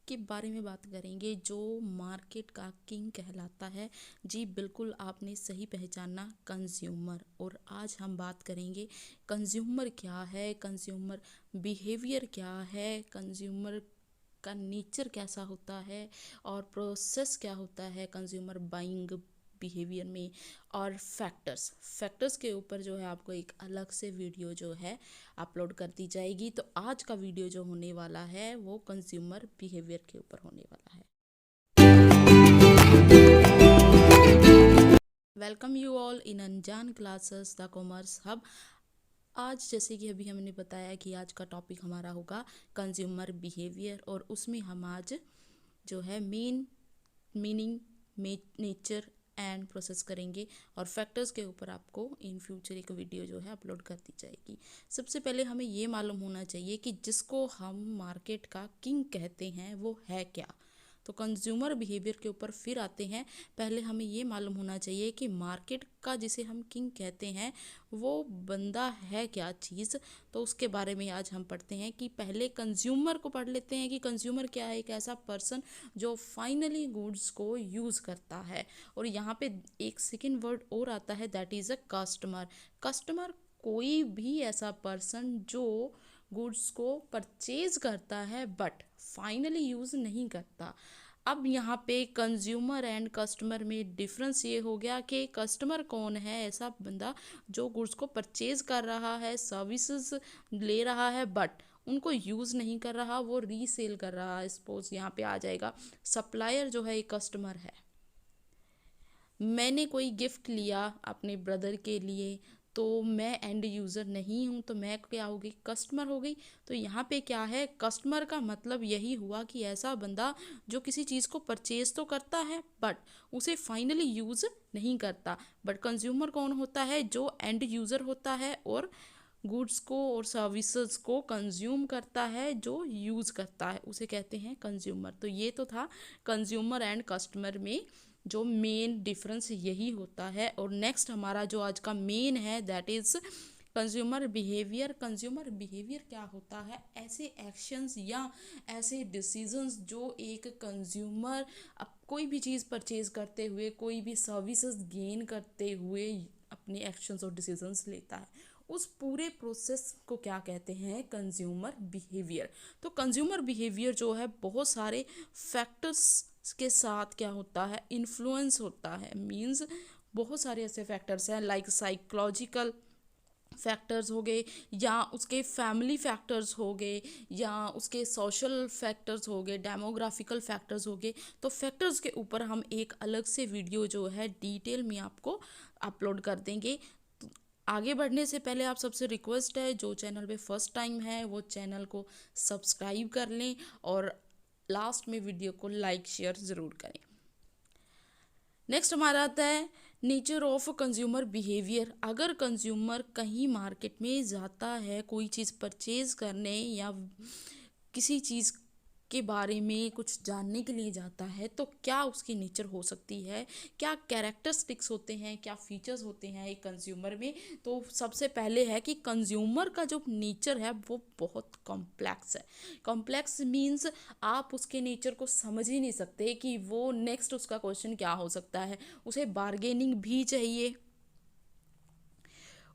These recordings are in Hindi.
के बारे में बात करेंगे जो मार्केट का किंग कहलाता है। जी बिल्कुल, आपने सही पहचाना, कंज्यूमर। और आज हम बात करेंगे कंज्यूमर क्या है, कंज्यूमर बिहेवियर क्या है, कंज्यूमर का नेचर कैसा होता है और प्रोसेस क्या होता है कंज्यूमर बाइंग बिहेवियर में, और फैक्टर्स के ऊपर जो है आपको एक अलग से वीडियो जो है अपलोड कर दी जाएगी। तो आज का वीडियो जो होने वाला है वो कंज्यूमर बिहेवियर के ऊपर होने वाला है। वेलकम यू ऑल इन अनजान क्लासेस द कॉमर्स हब। आज जैसे कि अभी हमने बताया कि आज का टॉपिक हमारा होगा कंज्यूमर बिहेवियर, और उसमें हम आज जो है main meaning, nature and process करेंगे, और फैक्टर्स के ऊपर आपको इन फ्यूचर एक वीडियो जो है अपलोड कर दी जाएगी। सबसे पहले हमें ये मालूम होना चाहिए कि जिसको हम मार्केट का किंग कहते हैं वो है क्या। तो कंज्यूमर बिहेवियर के ऊपर फिर आते हैं। पहले हमें ये मालूम होना चाहिए कि मार्केट का जिसे हम किंग कहते हैं वो बंदा है क्या चीज़। तो उसके बारे में आज हम पढ़ते हैं कि पहले कंज्यूमर को पढ़ लेते हैं कि कंज्यूमर क्या है। एक ऐसा पर्सन जो फाइनली गुड्स को यूज़ करता है। और यहाँ पे एक सेकेंड वर्ड और आता है, that is a customer. Customer कोई भी ऐसा पर्सन जो गुड्स को परचेज करता है बट फाइनली यूज़ नहीं करता। अब यहाँ पे कंज्यूमर एंड कस्टमर में डिफरेंस ये हो गया कि कस्टमर कौन है, ऐसा बंदा जो गुड्स को परचेज कर रहा है, सर्विसेज ले रहा है बट उनको यूज़ नहीं कर रहा, वो रीसेल कर रहा है। सपोज यहाँ पे आ जाएगा सप्लायर जो है एक कस्टमर है। मैंने कोई गिफ्ट लिया अपने ब्रदर के लिए, तो मैं एंड यूज़र नहीं हूँ, तो मैं क्या हो गई, कस्टमर हो गई। तो यहाँ पे क्या है, कस्टमर का मतलब यही हुआ कि ऐसा बंदा जो किसी चीज़ को परचेज तो करता है बट उसे फाइनली यूज़ नहीं करता। बट कंज्यूमर कौन होता है, जो एंड यूज़र होता है और गुड्स को और सर्विसेज को कंज्यूम करता है, जो यूज़ करता है, उसे कहते हैं कंज्यूमर। तो ये तो था कंज्यूमर एंड कस्टमर में जो मेन डिफरेंस यही होता है। और नेक्स्ट हमारा जो आज का मेन है that is consumer behaviour. Consumer behaviour क्या होता है, ऐसे एक्शंस या ऐसे डिसीजंस जो एक कंज्यूमर अब कोई भी चीज़ परचेज करते हुए, कोई भी सर्विसेज गेन करते हुए अपने एक्शंस और डिसीजंस लेता है, उस पूरे प्रोसेस को क्या कहते हैं, कंज्यूमर बिहेवियर। तो कंज्यूमर बिहेवियर जो है बहुत सारे फैक्टर्स के साथ क्या होता है, इन्फ्लुएंस होता है। मींस बहुत सारे ऐसे फैक्टर्स हैं लाइक साइकोलॉजिकल फैक्टर्स हो गए, या उसके फैमिली फैक्टर्स हो गए, या उसके सोशल फैक्टर्स हो गए, डेमोग्राफिकल फैक्टर्स हो गए। तो फैक्टर्स के ऊपर हम एक अलग से वीडियो जो है डिटेल में आपको अपलोड कर देंगे। आगे बढ़ने से पहले आप सबसे रिक्वेस्ट है, जो चैनल पे फर्स्ट टाइम है वो चैनल को सब्सक्राइब कर लें और लास्ट में वीडियो को लाइक शेयर ज़रूर करें। नेक्स्ट हमारा आता है नेचर ऑफ कंज्यूमर बिहेवियर। अगर कंज्यूमर कहीं मार्केट में जाता है कोई चीज़ परचेज करने या किसी चीज़ के बारे में कुछ जानने के लिए जाता है, तो क्या उसकी नेचर हो सकती है, क्या कैरेक्टरिस्टिक्स होते हैं, क्या फीचर्स होते हैं एक कंज्यूमर में। तो सबसे पहले है कि कंज्यूमर का जो नेचर है वो बहुत कॉम्प्लेक्स है। कॉम्प्लेक्स मीन्स आप उसके नेचर को समझ ही नहीं सकते कि वो नेक्स्ट उसका क्वेश्चन क्या हो सकता है। उसे बार्गेनिंग भी चाहिए,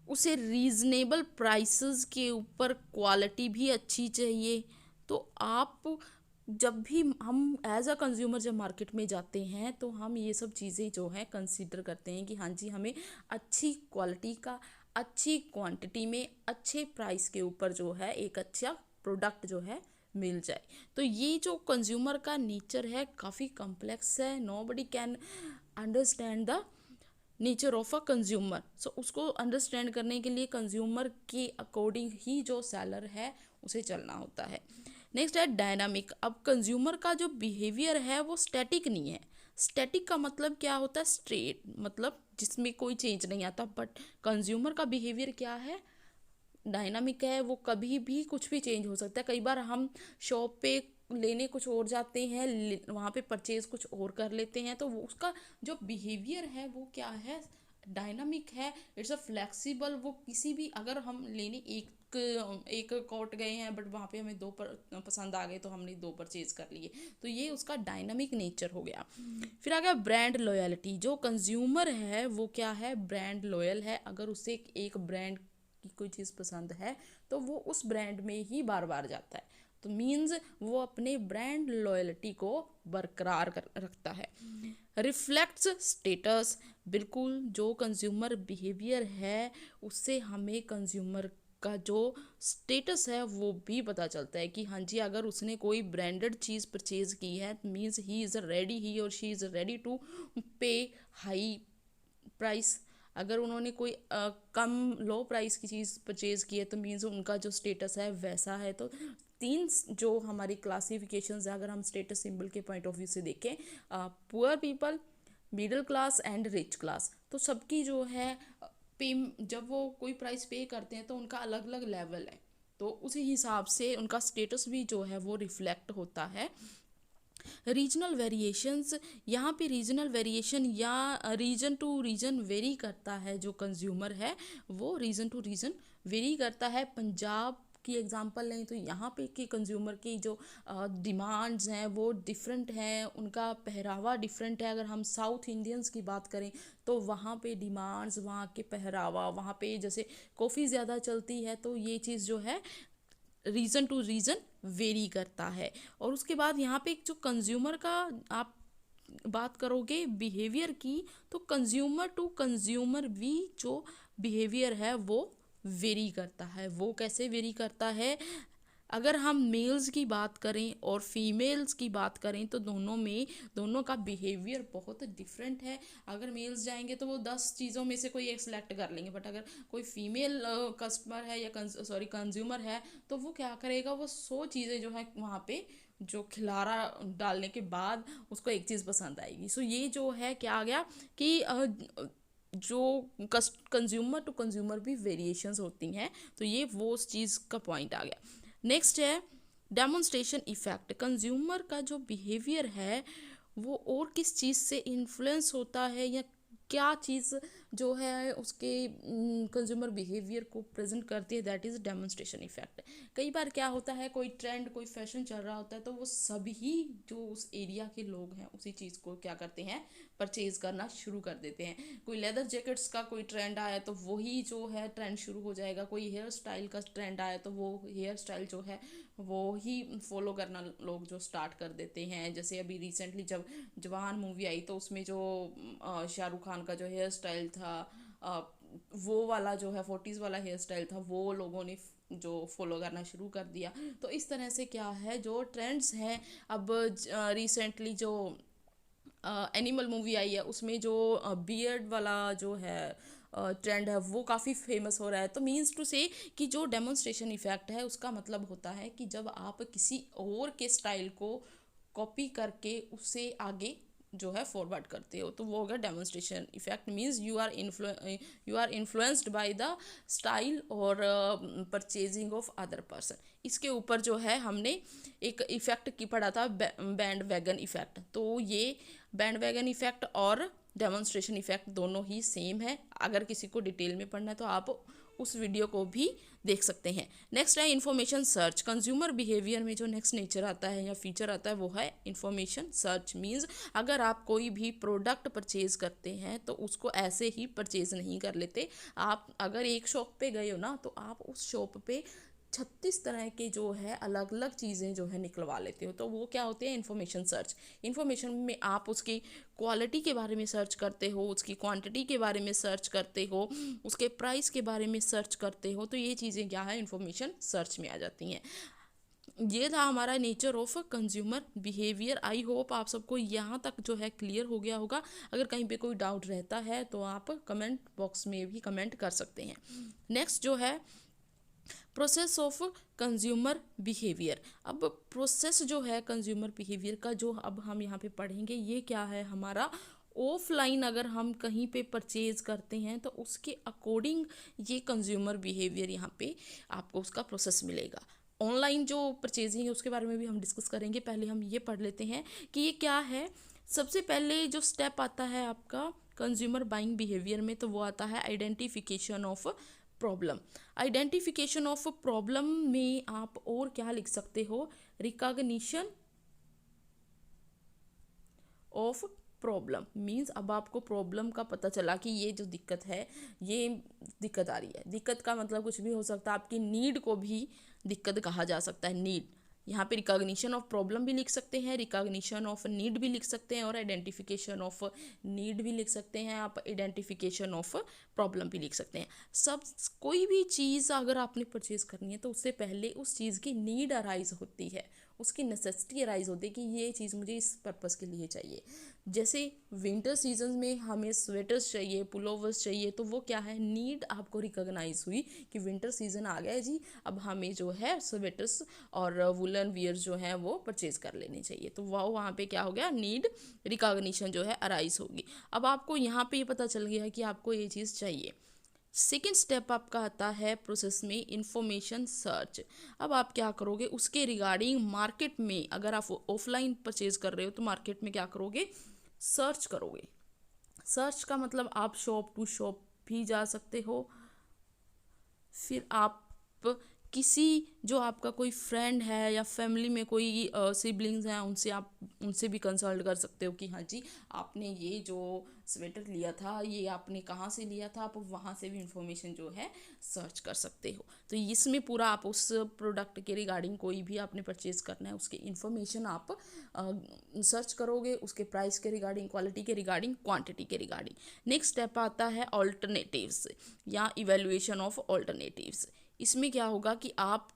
उसे रीजनेबल प्राइसेस के ऊपर क्वालिटी भी अच्छी चाहिए। तो आप जब भी हम एज अ कंज्यूमर जब मार्केट में जाते हैं तो हम ये सब चीज़ें जो है कंसीडर करते हैं कि हाँ जी, हमें अच्छी क्वालिटी का, अच्छी क्वांटिटी में, अच्छे प्राइस के ऊपर जो है एक अच्छा प्रोडक्ट जो है मिल जाए। तो ये जो कंज्यूमर का नेचर है काफ़ी कॉम्प्लेक्स है। Nobody can understand the nature of a consumer. So उसको अंडरस्टैंड करने के लिए कंज्यूमर के अकॉर्डिंग ही जो सेलर है उसे चलना होता है। नेक्स्ट है डायनामिक। अब कंज्यूमर का जो बिहेवियर है वो स्टैटिक नहीं है। स्टैटिक का मतलब क्या होता है, स्ट्रेट, मतलब जिसमें कोई चेंज नहीं आता। बट कंज्यूमर का बिहेवियर क्या है, डायनामिक है। वो कभी भी कुछ भी चेंज हो सकता है। कई बार हम शॉप पे लेने कुछ और जाते हैं, वहाँ पे परचेज कुछ और कर लेते हैं, तो वो उसका जो बिहेवियर है वो क्या है, डायनामिक है। It's a flexible. वो किसी भी, अगर हम लेने एक एक कोर्ट गए हैं बट वहाँ पे हमें दो पसंद आ गए तो हमने दो परचेज कर लिए। तो ये उसका डायनामिक नेचर हो गया। फिर आ गया ब्रांड लॉयल्टी। जो कंज्यूमर है वो क्या है, ब्रांड लॉयल है। अगर उसे एक ब्रांड की कोई चीज़ पसंद है तो वो उस ब्रांड में ही बार बार जाता है। तो मीन्स वो अपने ब्रांड लॉयल्टी को बरकरार रखता है। Reflects status. बिल्कुल, जो कंज्यूमर बिहेवियर है उससे हमें कंज्यूमर का जो स्टेटस है वो भी पता चलता है कि हाँ जी, अगर उसने कोई ब्रांडेड चीज़ परचेज की है मीन्स ही और शी इज़ रेडी टू पे हाई प्राइस। अगर उन्होंने कोई कम लो प्राइस की चीज़ परचेज की है तो मीन्स उनका जो स्टेटस है वैसा है। तो तीन जो हमारी क्लासिफिकेशंस है अगर हम स्टेटस सिंबल के पॉइंट ऑफ व्यू से देखें, poor people, middle class and rich class, तो सबकी जो है पे, जब वो कोई प्राइस पे करते हैं तो उनका अलग अलग लेवल है। तो उसी हिसाब से उनका स्टेटस भी जो है वो रिफ्लेक्ट होता है। Regional variations. यहाँ पे रीजनल वेरिएशन या रीजन टू रीजन वेरी करता है। जो कंज्यूमर है वो रीजन टू रीजन वेरी करता है। पंजाब की एग्जांपल लें तो यहाँ पे के कंज्यूमर की जो डिमांड्स हैं वो डिफरेंट हैं, उनका पहरावा डिफरेंट है। अगर हम साउथ इंडियंस की बात करें तो वहाँ पे डिमांड्स, वहाँ के पहरावा, वहाँ पे जैसे कॉफ़ी ज़्यादा चलती है तो ये चीज़ जो है रीज़न टू रीज़न वेरी करता है। और उसके बाद यहाँ पे एक जो कंज्यूमर का आप बात करोगे बिहेवियर की, तो कंज्यूमर टू कंज्यूमर भी जो बिहेवियर है वो वेरी करता है। वो कैसे वेरी करता है, अगर हम मेल्स की बात करें और फीमेल्स की बात करें तो दोनों का बिहेवियर बहुत डिफरेंट है। अगर मेल्स जाएंगे तो वो 10 चीज़ों में से कोई एक सिलेक्ट कर लेंगे, बट अगर कोई फीमेल कस्टमर है या कंज्यूमर है तो वो क्या करेगा, वो 100 चीज़ें जो है वहाँ पे जो खिलारा डालने के बाद उसको एक चीज़ पसंद आएगी। सो ये जो है क्या आ गया कि जो कंज्यूमर टू कंज्यूमर भी वेरिएशंस होती हैं। तो ये वो उस चीज़ का पॉइंट आ गया। नेक्स्ट है डेमोन्स्ट्रेशन इफेक्ट। कंज्यूमर का जो बिहेवियर है वो और किस चीज़ से इन्फ्लुएंस होता है या क्या चीज़ जो है उसके कंज्यूमर बिहेवियर को प्रेजेंट करती है, दैट इज़ डेमोन्स्ट्रेशन इफेक्ट। कई बार क्या होता है, कोई ट्रेंड, कोई फैशन चल रहा होता है तो वो सभी जो उस एरिया के लोग हैं उसी चीज़ को क्या करते हैं, परचेज करना शुरू कर देते हैं। कोई लेदर जैकेट्स का कोई ट्रेंड आया तो वही जो है ट्रेंड शुरू हो जाएगा। कोई हेयर स्टाइल का ट्रेंड आया तो वो हेयर स्टाइल जो है वो ही फॉलो करना लोग जो स्टार्ट कर देते हैं। जैसे अभी रिसेंटली जब जवान मूवी आई तो उसमें जो शाहरुख खान का जो हेयर स्टाइल था वो वाला जो है 40s वाला हेयर स्टाइल था वो लोगों ने जो फॉलो करना शुरू कर दिया। तो इस तरह से क्या है, जो ट्रेंड्स हैं, अब रिसेंटली जो एनिमल मूवी आई है उसमें जो बियर्ड वाला जो है ट्रेंड है वो काफ़ी फेमस हो रहा है। तो मीन्स टू से कि जो डेमोन्स्ट्रेशन इफेक्ट है उसका मतलब होता है कि जब आप किसी और के स्टाइल को कॉपी करके उससे आगे जो है फॉरवर्ड करते हो तो वो होगा demonstration effect. Means you are influenced by the style और परचेजिंग ऑफ अदर पर्सन। इसके ऊपर जो है हमने एक इफेक्ट की पढ़ा था, बैंड वैगन इफेक्ट। तो ये बैंड वैगन इफेक्ट और डेमोन्स्ट्रेशन इफेक्ट दोनों ही सेम है। अगर किसी को डिटेल में पढ़ना है तो आप उस वीडियो को भी देख सकते हैं। नेक्स्ट है इंफॉर्मेशन सर्च। कंज्यूमर बिहेवियर में जो नेक्स्ट नेचर आता है या फीचर आता है वो है इंफॉर्मेशन सर्च। मीन्स अगर आप कोई भी प्रोडक्ट परचेज करते हैं तो उसको ऐसे ही परचेज नहीं कर लेते। आप अगर एक शॉप पे गए हो ना तो आप उस शॉप पे 36 तरह के जो है अलग अलग चीज़ें जो है निकलवा लेते हो। तो वो क्या होते हैं, इन्फॉर्मेशन सर्च। इन्फॉर्मेशन में आप उसकी क्वालिटी के बारे में सर्च करते हो, उसकी क्वांटिटी के बारे में सर्च करते हो, उसके प्राइस के बारे में सर्च करते हो। तो ये चीज़ें क्या है, इन्फॉर्मेशन सर्च में आ जाती हैं। ये था हमारा nature of consumer behaviour. I hope आप सबको यहाँ तक जो है क्लियर हो गया होगा। अगर कहीं पे कोई डाउट रहता है तो आप कमेंट बॉक्स में भी कमेंट कर सकते हैं। नेक्स्ट जो है प्रोसेस ऑफ कंज्यूमर बिहेवियर। अब प्रोसेस जो है कंज्यूमर बिहेवियर का जो अब हम यहाँ पे पढ़ेंगे ये क्या है, हमारा ऑफलाइन अगर हम कहीं पे परचेज करते हैं तो उसके अकॉर्डिंग ये कंज्यूमर बिहेवियर यहाँ पे आपको उसका प्रोसेस मिलेगा। ऑनलाइन जो परचेजिंग है उसके बारे में भी हम डिस्कस करेंगे। पहले हम ये पढ़ लेते हैं कि ये क्या है। सबसे पहले जो स्टेप आता है आपका कंज्यूमर बाइंग बिहेवियर में तो वो आता है identification of problem. Identification of problem में आप और क्या लिख सकते हो, रिकॉग्निशन ऑफ प्रॉब्लम मीन्स अब आपको प्रॉब्लम का पता चला कि ये जो दिक्कत है, ये दिक्कत आ रही है। दिक्कत का मतलब कुछ भी हो सकता है, आपकी नीड को भी दिक्कत कहा जा सकता है, नीड। यहाँ पे रिकॉग्निशन ऑफ प्रॉब्लम भी लिख सकते हैं, रिकॉग्निशन ऑफ नीड भी लिख सकते हैं, और आइडेंटिफिकेशन ऑफ नीड भी लिख सकते हैं आप, आइडेंटिफिकेशन ऑफ प्रॉब्लम भी लिख सकते हैं। सब कोई भी चीज़ अगर आपने परचेज करनी है तो उससे पहले उस चीज़ की नीड अराइज होती है, उसकी नेसेसिटी अराइज होती है कि ये चीज़ मुझे इस पर्पज़ के लिए चाहिए। जैसे विंटर सीजन में हमें स्वेटर्स चाहिए, पुलोवर्स चाहिए, तो वो क्या है, नीड आपको रिकॉग्नाइज हुई कि विंटर सीजन आ गया है जी, अब हमें जो है स्वेटर्स और वुलन वियर जो है वो परचेज कर लेने चाहिए। तो वो वहाँ पे क्या हो गया, नीड रिकॉग्निशन जो है अराइज होगी। अब आपको यहाँ पे ये पता चल गया है कि आपको ये चीज़ चाहिए। सेकेंड स्टेप आपका आता है प्रोसेस में, इंफॉर्मेशन सर्च। अब आप क्या करोगे, उसके रिगार्डिंग मार्केट में, अगर आप ऑफलाइन परचेज कर रहे हो तो मार्केट में क्या करोगे, सर्च करोगे। सर्च का मतलब आप शॉप टू शॉप भी जा सकते हो, फिर आप किसी जो आपका कोई फ्रेंड है या फैमिली में कोई सिबलिंग्स हैं, उनसे भी कंसल्ट कर सकते हो कि हाँ जी आपने ये जो स्वेटर लिया था ये आपने कहाँ से लिया था, आप वहाँ से भी इंफॉर्मेशन जो है सर्च कर सकते हो। तो इसमें पूरा आप उस प्रोडक्ट के रिगार्डिंग कोई भी आपने परचेज करना है उसकी इन्फॉर्मेशन आप सर्च करोगे, उसके प्राइस के रिगार्डिंग, क्वालिटी के रिगार्डिंग, क्वांटिटी के रिगार्डिंग। नेक्स्ट स्टेप आता है ऑल्टरनेटिव्स या इवेल्युएशन ऑफ ऑल्टरनेटिव्स। इसमें क्या होगा कि आप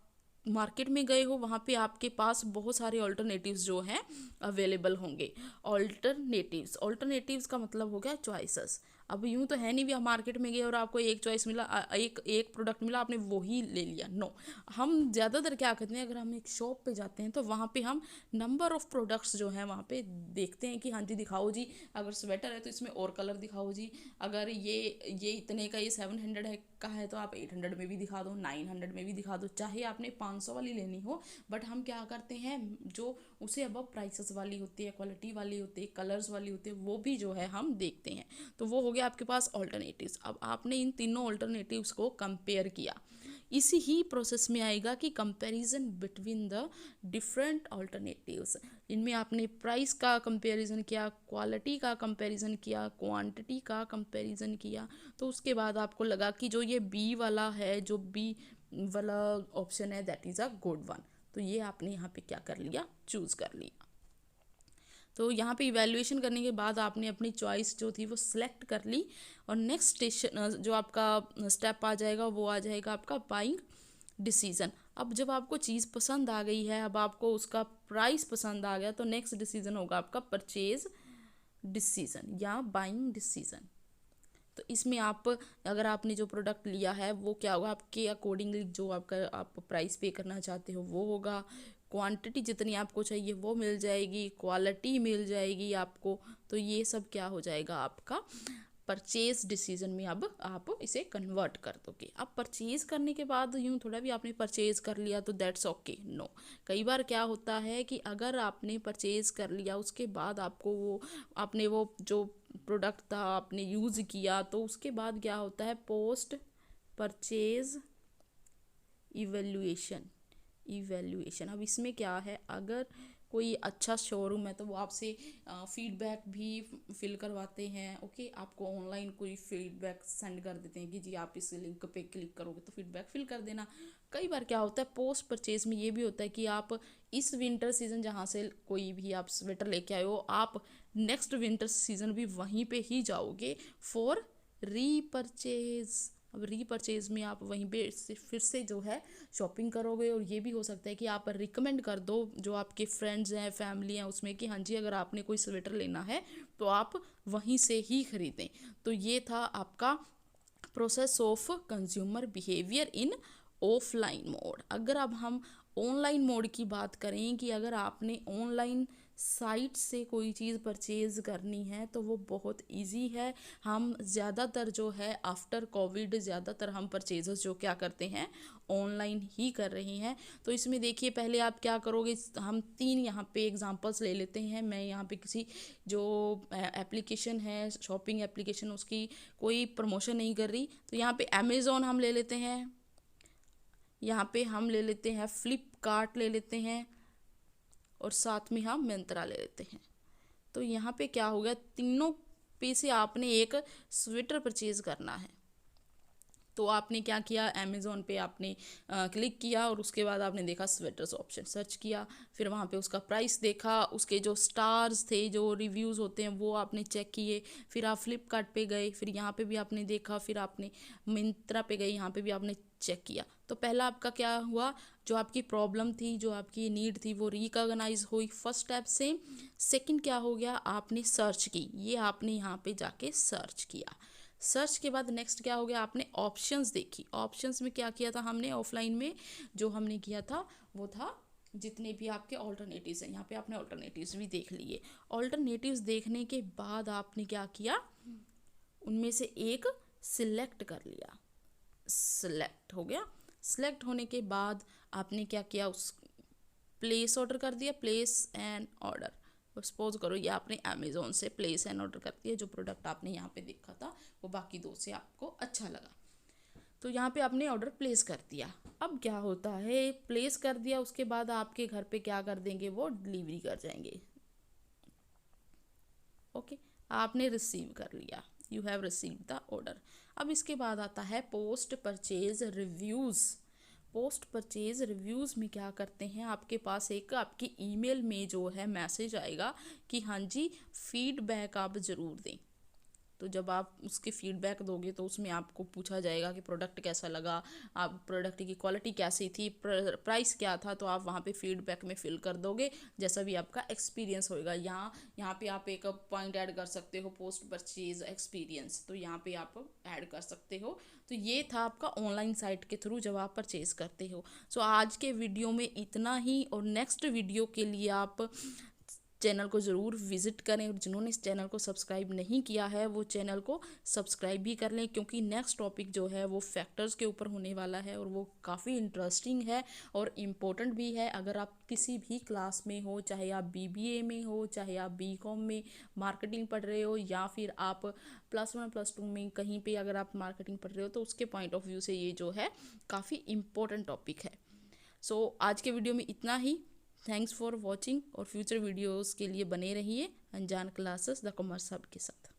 मार्केट में गए हो, वहाँ पे आपके पास बहुत सारे ऑल्टरनेटिव्स जो हैं अवेलेबल होंगे। ऑल्टरनेटिव्स का मतलब हो गया चॉइसेस। अब यूं तो है नहीं भी आप मार्केट में गए और आपको एक चॉइस मिला, एक प्रोडक्ट मिला, आपने वो ही ले लिया, नो। हम ज़्यादातर क्या करते हैं, अगर हम एक शॉप पे जाते हैं तो वहाँ पे हम नंबर ऑफ प्रोडक्ट्स जो हैं वहाँ पे देखते हैं कि हाँ जी दिखाओ जी, अगर स्वेटर है तो इसमें और कलर दिखाओ जी, अगर ये इतने का, ये 700 है का है तो आप 800 में भी दिखा दो, 900 में भी दिखा दो, चाहे आपने 500 वाली लेनी हो। बट हम क्या करते हैं, जो उसे अब प्राइसेस वाली होती है, क्वालिटी वाली होती है, कलर्स वाली होती है, वो भी जो है हम देखते हैं। तो वो हो गया आपके पास ऑल्टरनेटिव्स। अब आपने इन तीनों ऑल्टरनेटिव्स को कंपेयर किया, इसी ही प्रोसेस में आएगा कि comparison between the different alternatives. इनमें आपने प्राइस का कंपैरिजन किया, क्वालिटी का कंपैरिजन किया, क्वांटिटी का कंपैरिजन किया, तो उसके बाद आपको लगा कि जो ये बी वाला है, जो बी वाला ऑप्शन है, that is a good one. तो ये आपने यहाँ पे क्या कर लिया, चूज़ कर लिया। तो यहाँ पे इवैल्यूएशन करने के बाद आपने अपनी चॉइस जो थी वो सिलेक्ट कर ली, और नेक्स्ट स्टेशन जो आपका स्टेप आ जाएगा वो आ जाएगा आपका बाइंग डिसीज़न। अब जब आपको चीज़ पसंद आ गई है, अब आपको उसका प्राइस पसंद आ गया, तो नेक्स्ट डिसीज़न होगा आपका परचेज डिसीज़न या बाइंग डिसीज़न। तो इसमें आप, अगर आपने जो प्रोडक्ट लिया है वो क्या होगा, आपके अकॉर्डिंगली जो आपका आप प्राइस पे करना चाहते हो वो होगा, क्वांटिटी जितनी आपको चाहिए वो मिल जाएगी, क्वालिटी मिल जाएगी आपको। तो ये सब क्या हो जाएगा आपका परचेज डिसीजन में। अब आप इसे कन्वर्ट कर दोगे। अब परचेज करने के बाद यूँ थोड़ा भी आपने परचेज कर लिया तो दैट्स ओके, नो। कई बार क्या होता है कि अगर आपने परचेज कर लिया उसके बाद आपको वो, आपने वो जो प्रोडक्ट था आपने यूज़ किया, तो उसके बाद क्या होता है, पोस्ट परचेज इवैल्यूएशन। अब इसमें क्या है, अगर कोई अच्छा शोरूम है तो वो आपसे फीडबैक भी फिल करवाते हैं। ओके, आपको ऑनलाइन कोई फीडबैक सेंड कर देते हैं कि जी आप इस लिंक पे क्लिक करोगे तो फीडबैक फिल कर देना। कई बार क्या होता है पोस्ट परचेज में ये भी होता है कि आप इस विंटर सीजन जहाँ से कोई भी आप स्वेटर लेके आए हो, आप नेक्स्ट विंटर सीजन भी वहीं पे ही जाओगे फॉर रीपरचेज। अब रीपरचेज में आप वहीं पे फिर से जो है शॉपिंग करोगे, और ये भी हो सकता है कि आप रिकमेंड कर दो जो आपके फ्रेंड्स हैं, फैमिली हैं, उसमें कि हाँ जी अगर आपने कोई स्वेटर लेना है तो आप वहीं से ही खरीदें। तो ये था आपका process of consumer behaviour in offline mode. अगर अब हम ऑनलाइन मोड की बात करें कि अगर आपने ऑनलाइन साइट से कोई चीज़ परचेज़ करनी है तो वो बहुत इजी है। हम ज़्यादातर जो है आफ्टर कोविड ज़्यादातर हम परचेजेस जो क्या करते हैं ऑनलाइन ही कर रहे हैं। तो इसमें देखिए पहले आप क्या करोगे, हम 3 यहाँ पे एग्जांपल्स ले लेते हैं। मैं यहाँ पे किसी जो एप्लीकेशन है शॉपिंग एप्लीकेशन उसकी कोई प्रमोशन नहीं कर रही, तो यहाँ पे अमेज़ॉन हम ले लेते हैं, यहाँ पे हम ले लेते हैं फ्लिपकार्ट ले लेते हैं, और साथ में हम मिंत्रा ले लेते हैं। तो यहाँ पे क्या हो गया, तीनों पे से आपने एक स्वेटर परचेज करना है। तो आपने क्या किया, अमेज़ॉन पे आपने क्लिक किया और उसके बाद आपने देखा स्वेटर्स ऑप्शन, सर्च किया, फिर वहाँ पे उसका प्राइस देखा, उसके जो स्टार्स थे जो रिव्यूज़ होते हैं वो आपने चेक किए, फिर आप फ्लिपकार्ट पे गए, फिर यहाँ पे भी आपने देखा, फिर आपने मिंत्रा पे गए, यहाँ पे भी आपने चेक किया। तो पहला आपका क्या हुआ, जो आपकी प्रॉब्लम थी, जो आपकी नीड थी वो रिकॉग्नाइज हुई फर्स्ट स्टेप से। सेकंड क्या हो गया, आपने सर्च की, ये आपने यहाँ पे जाके सर्च किया। सर्च के बाद नेक्स्ट क्या हो गया, आपने ऑप्शंस देखी। ऑप्शंस में क्या किया था हमने, ऑफलाइन में जो हमने किया था वो था जितने भी आपके ऑल्टरनेटिव्स हैं, यहाँ पे आपने ऑल्टरनेटिव्स भी देख लिए। ऑल्टरनेटिव्स देखने के बाद आपने क्या किया, उनमें से एक सिलेक्ट कर लिया। सिलेक्ट हो गया, सिलेक्ट होने के बाद आपने क्या किया, उस प्लेस ऑर्डर कर दिया, प्लेस एंड ऑर्डर। सपोज करो ये आपने अमेज़ोन से प्लेस एंड ऑर्डर कर दिया, जो प्रोडक्ट आपने यहाँ पे देखा था वो बाकी दो से आपको अच्छा लगा, तो यहाँ पे आपने ऑर्डर प्लेस कर दिया। अब क्या होता है, प्लेस कर दिया उसके बाद आपके घर पे क्या कर देंगे, वो डिलीवरी कर जाएंगे। ओके, आपने रिसीव कर लिया, you have receive the order. अब इसके बाद आता है post purchase reviews. Post purchase reviews में क्या करते हैं, आपके पास एक आपकी ईमेल में जो है मैसेज आएगा कि हाँ जी फीडबैक आप ज़रूर दें। तो जब आप उसके फीडबैक दोगे तो उसमें आपको पूछा जाएगा कि प्रोडक्ट कैसा लगा, आप प्रोडक्ट की क्वालिटी कैसी थी, प्राइस क्या था, तो आप वहाँ पे फीडबैक में फिल कर दोगे जैसा भी आपका एक्सपीरियंस होएगा। यहाँ पे आप एक पॉइंट ऐड कर सकते हो, पोस्ट परचेज एक्सपीरियंस, तो यहाँ पे आप ऐड कर सकते हो। तो ये था आपका ऑनलाइन साइट के थ्रू जब आप परचेज करते हो। सो आज के वीडियो में इतना ही, और नेक्स्ट वीडियो के लिए आप चैनल को ज़रूर विज़िट करें, और जिन्होंने इस चैनल को सब्सक्राइब नहीं किया है वो चैनल को सब्सक्राइब भी कर लें, क्योंकि नेक्स्ट टॉपिक जो है वो फैक्टर्स के ऊपर होने वाला है और वो काफ़ी इंटरेस्टिंग है और इम्पोर्टेंट भी है। अगर आप किसी भी क्लास में हो, चाहे आप BBA में हो, चाहे आप BCom में मार्केटिंग पढ़ रहे हो, या फिर आप +1 +2 में कहीं पर अगर आप मार्केटिंग पढ़ रहे हो, तो उसके पॉइंट ऑफ व्यू से ये जो है काफ़ी इम्पोर्टेंट टॉपिक है। सो आज के वीडियो में इतना ही। थैंक्स फॉर वॉचिंग, और फ्यूचर वीडियोस के लिए बने रहिए अनजान क्लासेस द कॉमर्स हब के साथ।